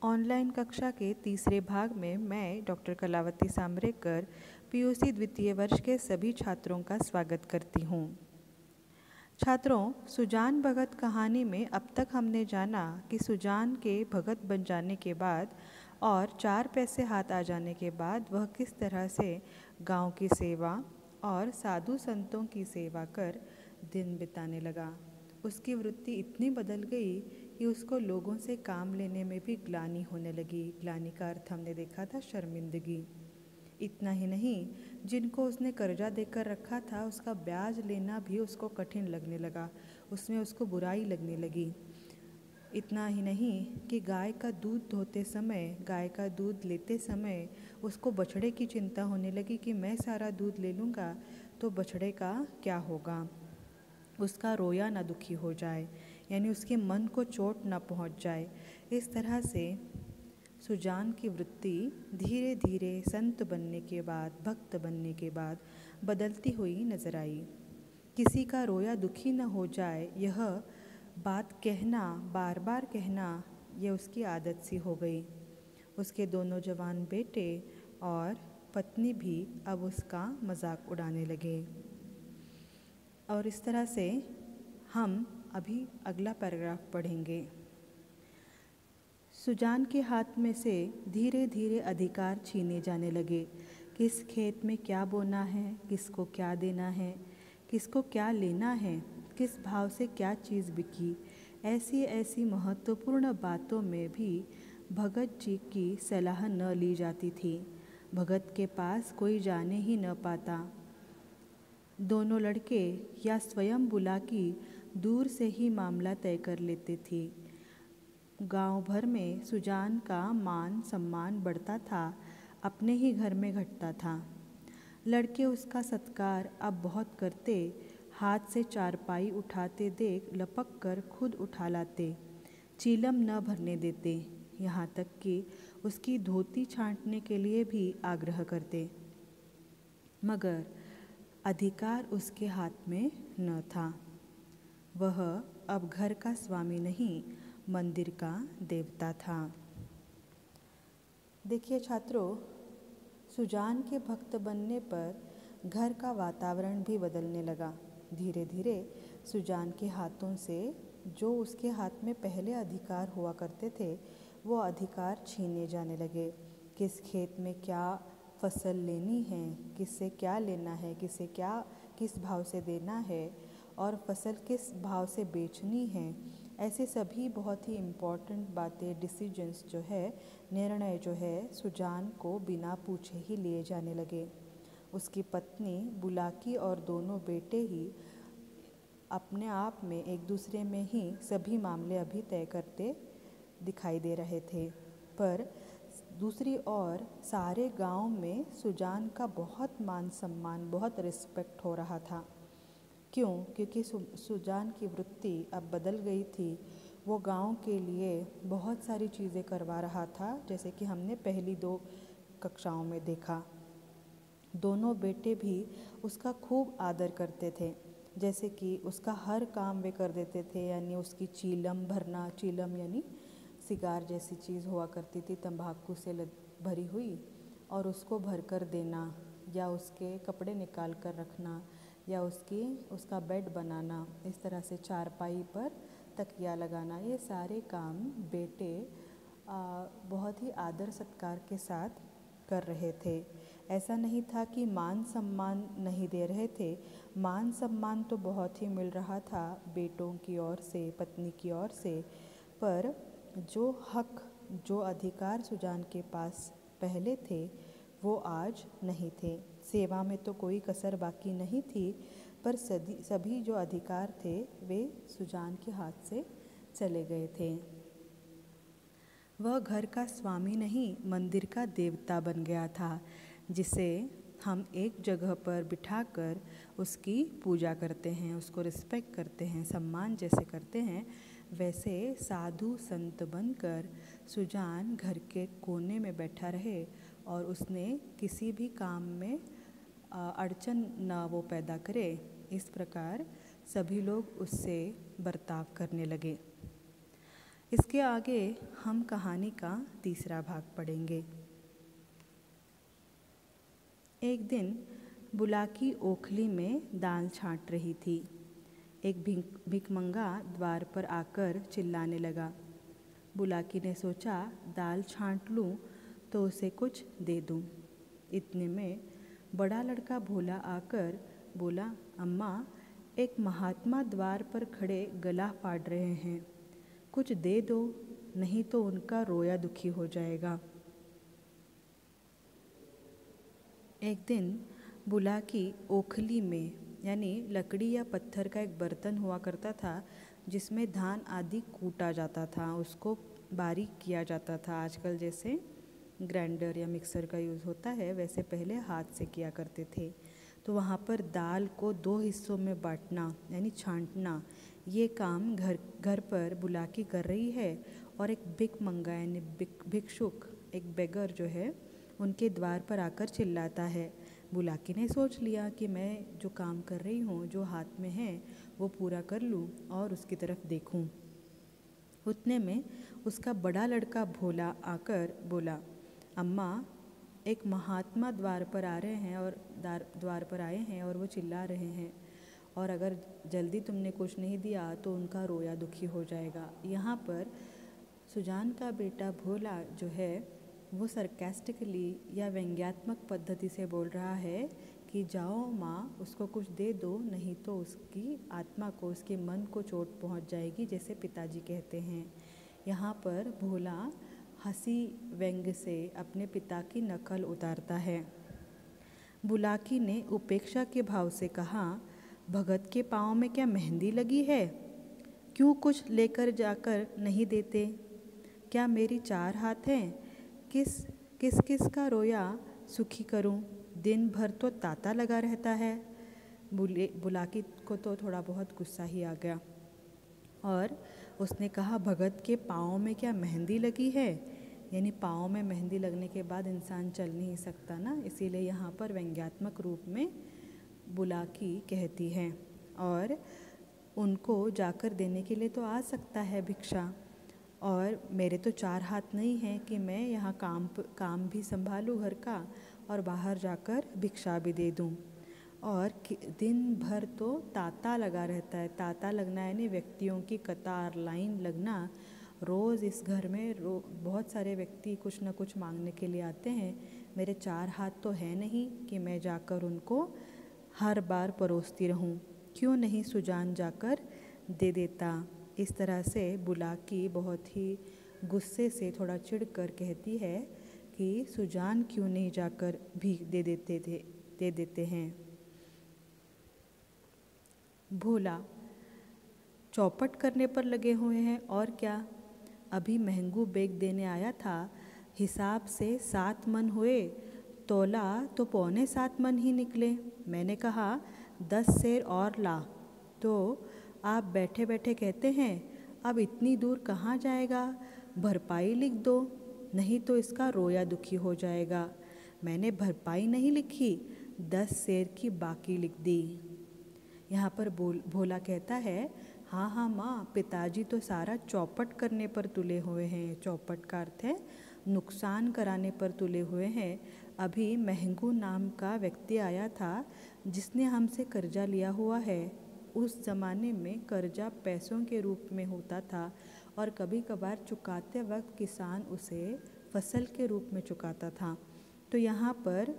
Online कक्षा के तीसरे भाग में मैं डॉक्टर कलावती सांबरेकर पीयूसी द्वितीय वर्ष के सभी छात्रों का स्वागत करती हूँ। छात्रों, सुजान भगत कहानी में अब तक हमने जाना कि सुजान के भगत बन जाने के बाद और 4 पैसे हाथ आ जाने के बाद वह किस तरह से गांव की सेवा और साधु संतों की सेवा कर दिन बिताने लगा। उसकी वृत्ति इतनी बदल गई कि उसको लोगों से काम लेने में भी ग्लानि होने लगी। ग्लानि का अर्थ हमने देखा था शर्मिंदगी। इतना ही नहीं, जिनको उसने कर्जा देकर रखा था उसका ब्याज लेना भी उसको कठिन लगने लगा, उसमें उसको बुराई लगने लगी। इतना ही नहीं कि गाय का दूध धोते समय, गाय का दूध लेते समय उसको बछड़े की चिंता होने लगी कि मैं सारा दूध ले लूँगा तो बछड़े का क्या होगा, उसका रोया ना दुखी हो जाए, यानी उसके मन को चोट ना पहुंच जाए। इस तरह से सुजान की वृत्ति धीरे धीरे संत बनने के बाद, भक्त बनने के बाद बदलती हुई नजर आई। किसी का रोया दुखी न हो जाए, यह बात कहना, बार बार कहना, यह उसकी आदत सी हो गई। उसके दोनों जवान बेटे और पत्नी भी अब उसका मजाक उड़ाने लगे। और इस तरह से हम अभी अगला पैराग्राफ पढ़ेंगे। सुजान के हाथ में से धीरे धीरे अधिकार छीने जाने लगे। किस खेत में क्या बोना है, किसको क्या देना है, किसको क्या लेना है, किस भाव से क्या चीज़ बिकी, ऐसी ऐसी महत्वपूर्ण बातों में भी भगत जी की सलाह न ली जाती थी। भगत के पास कोई जाने ही न पाता। दोनों लड़के या स्वयं बुलाकी दूर से ही मामला तय कर लेते थे। गांव भर में सुजान का मान सम्मान बढ़ता था, अपने ही घर में घटता था। लड़के उसका सत्कार अब बहुत करते, हाथ से चारपाई उठाते देख लपक कर खुद उठा लाते, चीलम न भरने देते, यहाँ तक कि उसकी धोती छांटने के लिए भी आग्रह करते। मगर अधिकार उसके हाथ में न था। वह अब घर का स्वामी नहीं, मंदिर का देवता था। देखिए छात्रों, सुजान के भक्त बनने पर घर का वातावरण भी बदलने लगा। धीरे धीरे सुजान के हाथों से जो उसके हाथ में पहले अधिकार हुआ करते थे, वो अधिकार छीने जाने लगे। किस खेत में क्या फसल लेनी है, किससे क्या लेना है, किसे क्या किस भाव से देना है और फसल किस भाव से बेचनी है, ऐसे सभी बहुत ही इम्पॉर्टेंट बातें, डिसीजंस जो है, निर्णय जो है, सुजान को बिना पूछे ही लिए जाने लगे। उसकी पत्नी बुलाकी और दोनों बेटे ही अपने आप में एक दूसरे में ही सभी मामले अभी तय करते दिखाई दे रहे थे। पर दूसरी ओर सारे गांव में सुजान का बहुत मान सम्मान, बहुत रिस्पेक्ट हो रहा था। क्यों? क्योंकि सुजान की वृत्ति अब बदल गई थी। वो गांव के लिए बहुत सारी चीज़ें करवा रहा था, जैसे कि हमने पहली 2 कक्षाओं में देखा। दोनों बेटे भी उसका खूब आदर करते थे, जैसे कि उसका हर काम वे कर देते थे, यानी उसकी चीलम भरना, चीलम यानी सिगार जैसी चीज़ हुआ करती थी तंबाकू से भरी हुई, और उसको भर कर देना, या उसके कपड़े निकाल कर रखना, या उसका बेड बनाना, इस तरह से चारपाई पर तकिया लगाना, ये सारे काम बेटे बहुत ही आदर सत्कार के साथ कर रहे थे। ऐसा नहीं था कि मान सम्मान नहीं दे रहे थे, मान सम्मान तो बहुत ही मिल रहा था बेटों की ओर से, पत्नी की ओर से, पर जो हक, जो अधिकार सुजान के पास पहले थे वो आज नहीं थे। सेवा में तो कोई कसर बाकी नहीं थी, पर सभी जो अधिकार थे वे सुजान के हाथ से चले गए थे। वह घर का स्वामी नहीं, मंदिर का देवता बन गया था, जिसे हम एक जगह पर बिठाकर उसकी पूजा करते हैं, उसको रिस्पेक्ट करते हैं, सम्मान जैसे करते हैं, वैसे साधु संत बनकर सुजान घर के कोने में बैठा रहे और उसने किसी भी काम में अड़चन न वो पैदा करे। इस प्रकार सभी लोग उससे बर्ताव करने लगे। इसके आगे हम कहानी का तीसरा भाग पढ़ेंगे। एक दिन बुलाकी ओखली में दाल छाँट रही थी। एक भिखमंगा द्वार पर आकर चिल्लाने लगा। बुलाकी ने सोचा दाल छाँट लूँ तो उसे कुछ दे दूँ। इतने में बड़ा लड़का भोला आकर बोला, अम्मा, एक महात्मा द्वार पर खड़े गला फाड़ रहे हैं, कुछ दे दो, नहीं तो उनका रोया दुखी हो जाएगा। एक दिन बुलाकी ओखली में यानी लकड़ी या पत्थर का एक बर्तन हुआ करता था जिसमें धान आदि कूटा जाता था, उसको बारीक किया जाता था। आजकल जैसे ग्राइंडर या मिक्सर का यूज़ होता है वैसे पहले हाथ से किया करते थे। तो वहाँ पर दाल को 2 हिस्सों में बांटना यानी छांटना, ये काम घर पर बुलाकी कर रही है। और एक भिखमंगा यानी भिक्षुक, एक बेगर जो है, उनके द्वार पर आकर चिल्लाता है। बुलाकी ने सोच लिया कि मैं जो काम कर रही हूँ, जो हाथ में है, वो पूरा कर लूँ और उसकी तरफ देखूँ। उतने में उसका बड़ा लड़का भोला आकर बोला, अम्मा, एक महात्मा द्वार पर आ रहे हैं और द्वार पर आए हैं और वो चिल्ला रहे हैं, और अगर जल्दी तुमने कुछ नहीं दिया तो उनका रोया दुखी हो जाएगा। यहाँ पर सुजान का बेटा भोला जो है वो सरकास्टिकली या व्यंग्यात्मक पद्धति से बोल रहा है कि जाओ माँ, उसको कुछ दे दो, नहीं तो उसकी आत्मा को, उसके मन को चोट पहुँच जाएगी, जैसे पिताजी कहते हैं। यहाँ पर भोला हंसी व्यंग्य से अपने पिता की नकल उतारता है। बुलाकी ने उपेक्षा के भाव से कहा, भगत के पाँव में क्या मेहंदी लगी है? क्यों कुछ लेकर जाकर नहीं देते? क्या मेरी 4 हाथ हैं? किस किस का रोया सुखी करूं? दिन भर तो ताता लगा रहता है। बुलाकी को तो थोड़ा बहुत गुस्सा ही आ गया और उसने कहा, भगत के पाँव में क्या मेहंदी लगी है? यानी पाँव में मेहंदी लगने के बाद इंसान चल नहीं सकता ना, इसीलिए यहाँ पर व्यंग्यात्मक रूप में बुलाकी कहती है। और उनको जाकर देने के लिए तो आ सकता है भिक्षा, और मेरे तो 4 हाथ नहीं हैं कि मैं यहाँ काम भी संभालूँ घर का और बाहर जाकर भिक्षा भी दे दूँ। और दिन भर तो तांता लगा रहता है। तांता लगना यानी व्यक्तियों की कतार, लाइन लगना। रोज़ इस घर में बहुत सारे व्यक्ति कुछ न कुछ मांगने के लिए आते हैं। मेरे 4 हाथ तो है नहीं कि मैं जाकर उनको हर बार परोसती रहूं। क्यों नहीं सुजान जाकर दे देता? इस तरह से बुलाकी बहुत ही गुस्से से, थोड़ा चिढ़ कर कहती है कि सुजान क्यों नहीं जाकर भी दे देते हैं। भोला, चौपट करने पर लगे हुए हैं और क्या? अभी महंगू बेग देने आया था, हिसाब से 7 मन हुए, तोला तो 6.25 मन ही निकले। मैंने कहा 10 सेर और ला, तो आप बैठे बैठे कहते हैं अब इतनी दूर कहाँ जाएगा, भरपाई लिख दो, नहीं तो इसका रोया दुखी हो जाएगा। मैंने भरपाई नहीं लिखी, 10 सेर की बाकी लिख दी। यहाँ पर भोला कहता है, हाँ हाँ माँ, पिताजी तो सारा चौपट करने पर तुले हुए हैं। चौपट का अर्थ है नुकसान कराने पर तुले हुए हैं। अभी महंगू नाम का व्यक्ति आया था जिसने हमसे कर्जा लिया हुआ है। उस ज़माने में कर्जा पैसों के रूप में होता था और कभी कभार चुकाते वक्त किसान उसे फसल के रूप में चुकाता था। तो यहाँ पर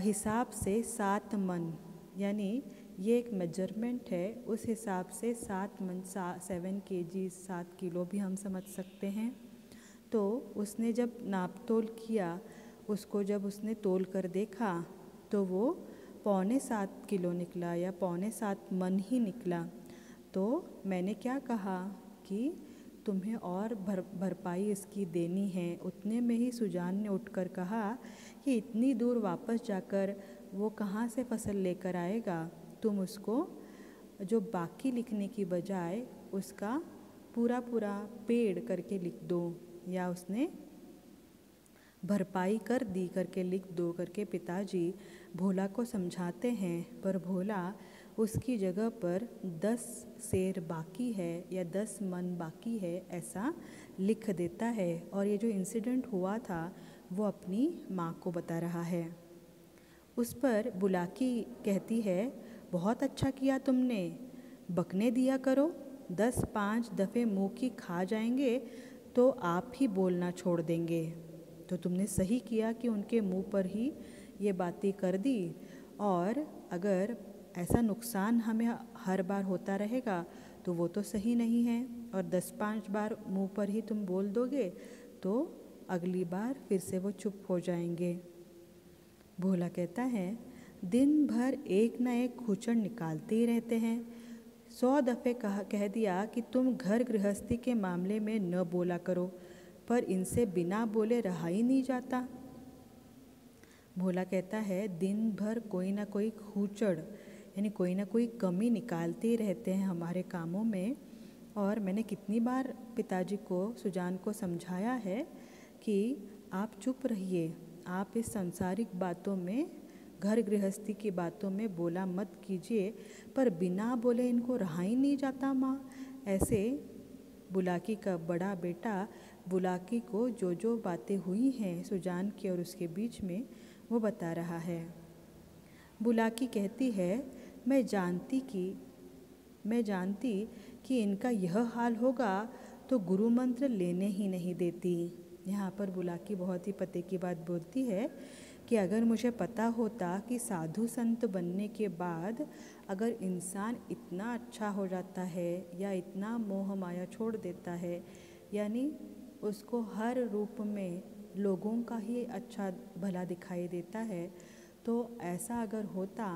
हिसाब से 7 मन, यानी ये एक मेजरमेंट है, उस हिसाब से 7 मन 7 kg 7 किलो भी हम समझ सकते हैं। तो उसने जब नाप तोल किया, उसको जब उसने तोल कर देखा तो वो 6.25 किलो निकला या 6.25 मन ही निकला। तो मैंने क्या कहा कि तुम्हें और भरपाई इसकी देनी है। उतने में ही सुजान ने उठकर कहा कि इतनी दूर वापस जाकर वो कहाँ से फसल लेकर आएगा, तुम उसको जो बाकी लिखने की बजाय उसका पूरा पेड़ करके लिख दो, या उसने भरपाई कर दी करके लिख दो करके पिताजी भोला को समझाते हैं। पर भोला उसकी जगह पर 10 सेर बाकी है या 10 मन बाकी है ऐसा लिख देता है। और ये जो इंसिडेंट हुआ था वो अपनी माँ को बता रहा है। उस पर बुलाकी कहती है, बहुत अच्छा किया तुमने, बकने दिया करो, 10-5 दफ़े मुँह की खा जाएंगे तो आप ही बोलना छोड़ देंगे। तो तुमने सही किया कि उनके मुंह पर ही ये बातें कर दी। और अगर ऐसा नुकसान हमें हर बार होता रहेगा तो वो तो सही नहीं है। और 10-5 बार मुंह पर ही तुम बोल दोगे तो अगली बार फिर से वो चुप हो जाएंगे। भोला कहता है, दिन भर एक न एक खूचड़ निकालते ही रहते हैं। 100 दफ़े कह दिया कि तुम घर गृहस्थी के मामले में न बोला करो, पर इनसे बिना बोले रहा ही नहीं जाता। भोला कहता है, दिन भर कोई ना कोई खूचड़ यानी कोई ना कोई कमी निकालते ही रहते हैं हमारे कामों में। और मैंने कितनी बार पिताजी को, सुजान को समझाया है कि आप चुप रहिए, आप इस सांसारिक बातों में, घर गृहस्थी की बातों में बोला मत कीजिए, पर बिना बोले इनको रहा ही नहीं जाता माँ। ऐसे बुलाकी का बड़ा बेटा बुलाकी को जो जो बातें हुई हैं सुजान की और उसके बीच में वो बता रहा है। बुलाकी कहती है, मैं जानती कि इनका यह हाल होगा तो गुरु मंत्र लेने ही नहीं देती। यहाँ पर बुलाकी बहुत ही पते की बात बोलती है कि अगर मुझे पता होता कि साधु संत बनने के बाद अगर इंसान इतना अच्छा हो जाता है या इतना मोह माया छोड़ देता है, यानी उसको हर रूप में लोगों का ही अच्छा भला दिखाई देता है, तो ऐसा अगर होता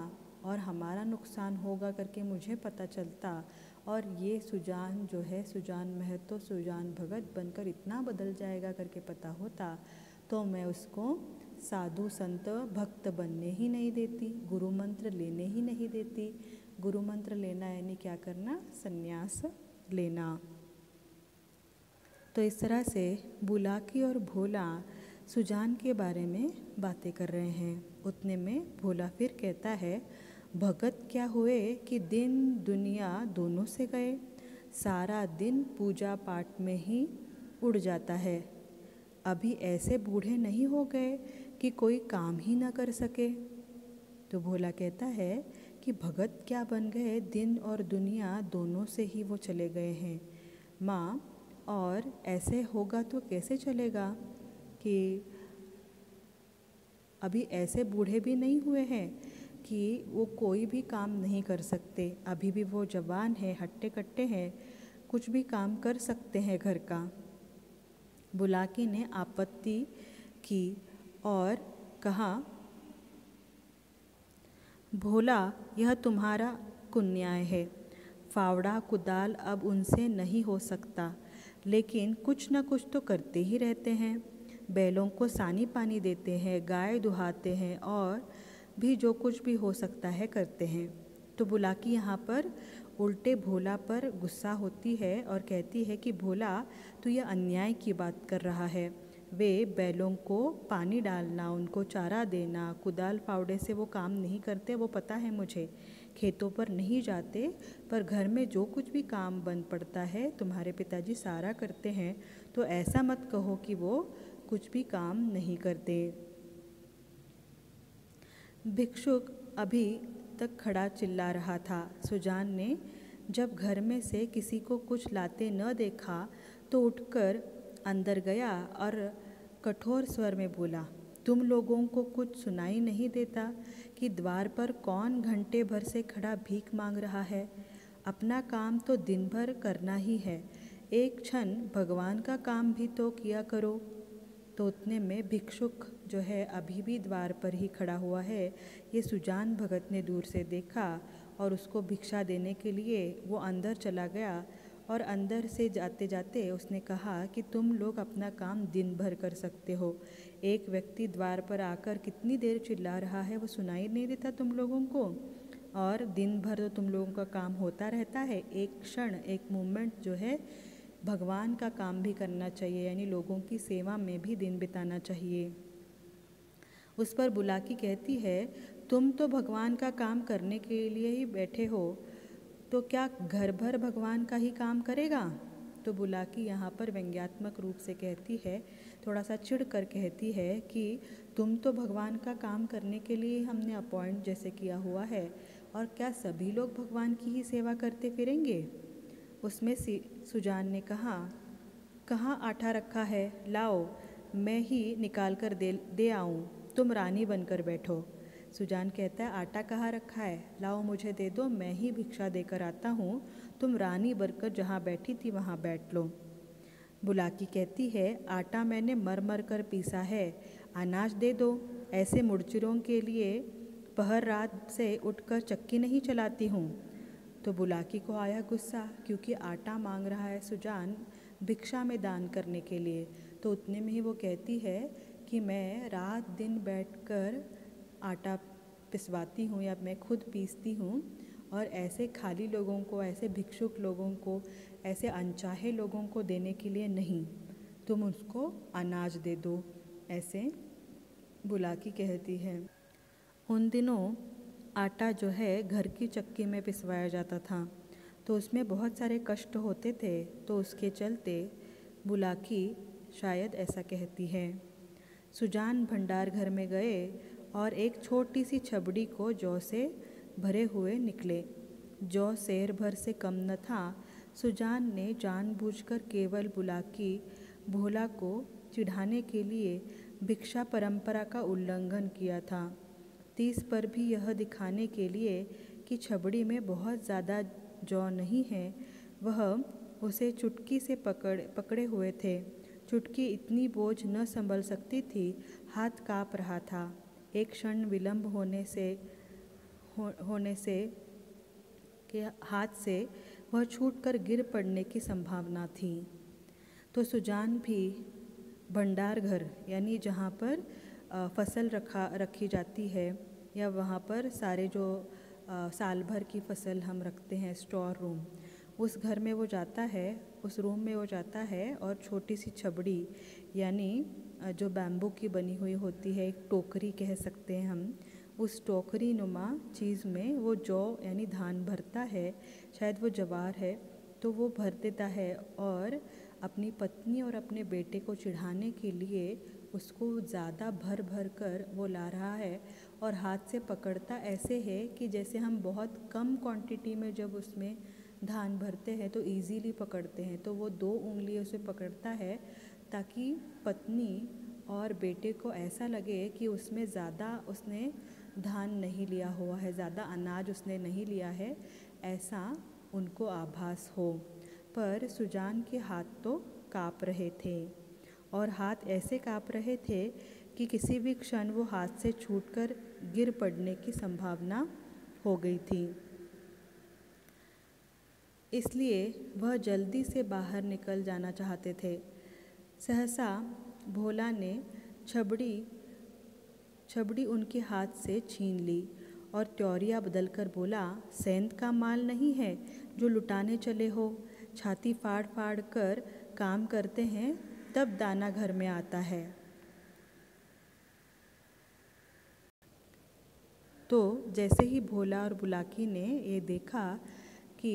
और हमारा नुकसान होगा करके मुझे पता चलता और ये सुजान जो है, सुजान महतो, सुजान भगत बनकर इतना बदल जाएगा करके पता होता, तो मैं उसको साधु संत भक्त बनने ही नहीं देती, गुरु मंत्र लेने ही नहीं देती। गुरु मंत्र लेना यानी क्या करना? संन्यास लेना। तो इस तरह से बुलाकी और भोला सुजान के बारे में बातें कर रहे हैं। उतने में भोला फिर कहता है, भगत क्या हुए कि दिन दुनिया दोनों से गए, सारा दिन पूजा पाठ में ही उड़ जाता है। अभी ऐसे बूढ़े नहीं हो गए कि कोई काम ही ना कर सके। तो भोला कहता है कि भगत क्या बन गए, दिन और दुनिया दोनों से ही वो चले गए हैं माँ। और ऐसे होगा तो कैसे चलेगा कि अभी ऐसे बूढ़े भी नहीं हुए हैं कि वो कोई भी काम नहीं कर सकते, अभी भी वो जवान है, हट्टे कट्टे हैं, कुछ भी काम कर सकते हैं घर का। बुलाकी ने आपत्ति की और कहा, भोला यह तुम्हारा कुन्याय है, फावड़ा कुदाल अब उनसे नहीं हो सकता, लेकिन कुछ न कुछ तो करते ही रहते हैं। बैलों को सानी पानी देते हैं, गाय दुहाते हैं और भी जो कुछ भी हो सकता है करते हैं। तो बुलाकी यहाँ पर उल्टे भोला पर गुस्सा होती है और कहती है कि भोला तू यह अन्याय की बात कर रहा है। वे बैलों को पानी डालना, उनको चारा देना, कुदाल फावड़े से वो काम नहीं करते, वो पता है मुझे। खेतों पर नहीं जाते, पर घर में जो कुछ भी काम बन पड़ता है तुम्हारे पिताजी सारा करते हैं। तो ऐसा मत कहो कि वो कुछ भी काम नहीं करते। भिक्षुक अभी तक खड़ा चिल्ला रहा था। सुजान ने जब घर में से किसी को कुछ लाते न देखा तो उठकर अंदर गया और कठोर स्वर में बोला, तुम लोगों को कुछ सुनाई नहीं देता कि द्वार पर कौन घंटे भर से खड़ा भीख मांग रहा है? अपना काम तो दिन भर करना ही है, एक क्षण भगवान का काम भी तो किया करो। तो उतने में भिक्षुक जो है अभी भी द्वार पर ही खड़ा हुआ है, ये सुजान भगत ने दूर से देखा और उसको भिक्षा देने के लिए वो अंदर चला गया। और अंदर से जाते जाते उसने कहा कि तुम लोग अपना काम दिन भर कर सकते हो, एक व्यक्ति द्वार पर आकर कितनी देर चिल्ला रहा है वो सुनाई नहीं देता तुम लोगों को? और दिन भर तो तुम लोगों का काम होता रहता है, एक क्षण, एक मोमेंट जो है भगवान का काम भी करना चाहिए, यानी लोगों की सेवा में भी दिन बिताना चाहिए। उस पर बुलाकी कहती है, तुम तो भगवान का काम करने के लिए ही बैठे हो, तो क्या घर भर भगवान का ही काम करेगा? तो बुलाकी यहाँ पर व्यंग्यात्मक रूप से कहती है, थोड़ा सा चिढ़ कर कहती है कि तुम तो भगवान का काम करने के लिए हमने अपॉइंट जैसे किया हुआ है, और क्या सभी लोग भगवान की ही सेवा करते फिरेंगे? उसमें सुजान ने कहा, कहाँ आटा रखा है, लाओ मैं ही निकाल कर दे आऊँ, तुम रानी बनकर बैठो। सुजान कहता है, आटा कहाँ रखा है, लाओ मुझे दे दो, मैं ही भिक्षा देकर आता हूँ, तुम रानी बनकर जहाँ बैठी थी वहाँ बैठ लो। बुलाकी कहती है, आटा मैंने मर मर कर पीसा है, अनाज दे दो, ऐसे मुड़चिरों के लिए पहर रात से उठकर चक्की नहीं चलाती हूँ। तो बुलाकी को आया गुस्सा, क्योंकि आटा मांग रहा है सुजान भिक्षा में दान करने के लिए। तो उतने में ही वो कहती है कि मैं रात दिन बैठकर आटा पिसवाती हूँ या मैं खुद पीसती हूँ, और ऐसे खाली लोगों को, ऐसे भिक्षुक लोगों को, ऐसे अनचाहे लोगों को देने के लिए नहीं, तुम उसको अनाज दे दो, ऐसे बुलाकी कहती है। उन दिनों आटा जो है घर की चक्की में पिसवाया जाता था, तो उसमें बहुत सारे कष्ट होते थे, तो उसके चलते बुलाकी शायद ऐसा कहती है। सुजान भंडार घर में गए और एक छोटी सी छबड़ी को जौ से भरे हुए निकले। जौ सेर भर से कम न था। सुजान ने जानबूझकर केवल बुलाकी भोला को चिढ़ाने के लिए भिक्षा परंपरा का उल्लंघन किया था। 30 पर भी यह दिखाने के लिए कि छबड़ी में बहुत ज़्यादा जौ नहीं है, वह उसे चुटकी से पकड़े हुए थे। चुटकी इतनी बोझ न संभल सकती थी, हाथ काँप रहा था। एक क्षण विलंब होने से के हाथ से वह छूटकर गिर पड़ने की संभावना थी। तो सुजान भी भंडार घर यानी जहाँ पर फसल रखी जाती है, या वहाँ पर सारे जो साल भर की फसल हम रखते हैं, स्टोर रूम, उस घर में वो जाता है, उस रूम में वो जाता है, और छोटी सी छबड़ी यानी जो बैम्बू की बनी हुई होती है, एक टोकरी कह सकते हैं हम, उस टोकरी नुमा चीज़ में वो जौ यानी धान भरता है, शायद वो जवार है, तो वो भर देता है और अपनी पत्नी और अपने बेटे को चिढ़ाने के लिए उसको ज़्यादा भर भर कर वो ला रहा है, और हाथ से पकड़ता ऐसे है कि जैसे हम बहुत कम क्वांटिटी में जब उसमें धान भरते हैं तो इजीली पकड़ते हैं, तो वो 2 उंगलियों से पकड़ता है ताकि पत्नी और बेटे को ऐसा लगे कि उसमें ज़्यादा उसने धान नहीं लिया हुआ है, ज़्यादा अनाज उसने नहीं लिया है, ऐसा उनको आभास हो। पर सुजान के हाथ तो काँप रहे थे, और हाथ ऐसे काँप रहे थे कि किसी भी क्षण वो हाथ से छूटकर गिर पड़ने की संभावना हो गई थी। इसलिए वह जल्दी से बाहर निकल जाना चाहते थे। सहसा भोला ने छबड़ी उनके हाथ से छीन ली और त्योरिया बदलकर बोला, सेंध का माल नहीं है जो लुटाने चले हो। छाती फाड़ फाड़ कर काम करते हैं, तब दाना घर में आता है। तो जैसे ही भोला और बुलाकी ने ये देखा कि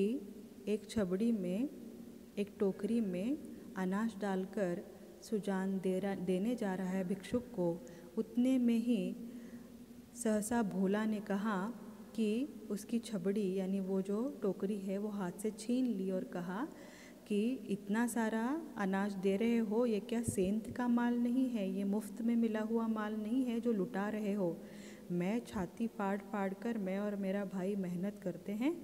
एक छबड़ी में, एक टोकरी में अनाज डालकर सुजान देने जा रहा है भिक्षुक को, उतने में ही सहसा भोला ने कहा कि उसकी छबड़ी यानी वो जो टोकरी है वो हाथ से छीन ली, और कहा कि इतना सारा अनाज दे रहे हो, ये क्या सेंध का माल नहीं है, ये मुफ्त में मिला हुआ माल नहीं है जो लुटा रहे हो। मैं छाती फाड़ फाड़ कर, मैं और मेरा भाई मेहनत करते हैं,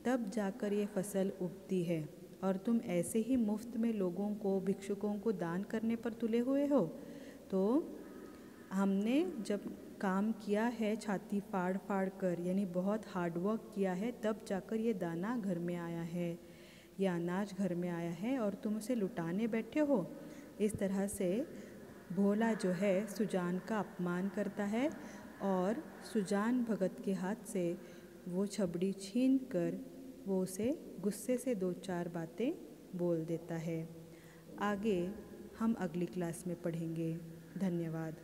तब जाकर ये फसल उगती है, और तुम ऐसे ही मुफ्त में लोगों को, भिक्षुकों को दान करने पर तुले हुए हो। तो हमने जब काम किया है छाती फाड़ फाड़ कर, यानी बहुत हार्डवर्क किया है, तब जाकर ये दाना घर में आया है, ये अनाज घर में आया है, और तुम उसे लुटाने बैठे हो। इस तरह से भोला जो है सुजान का अपमान करता है, और सुजान भगत के हाथ से वो छबड़ी छीन कर वो उसे गुस्से से 2-4 बातें बोल देता है। आगे हम अगली क्लास में पढ़ेंगे। धन्यवाद।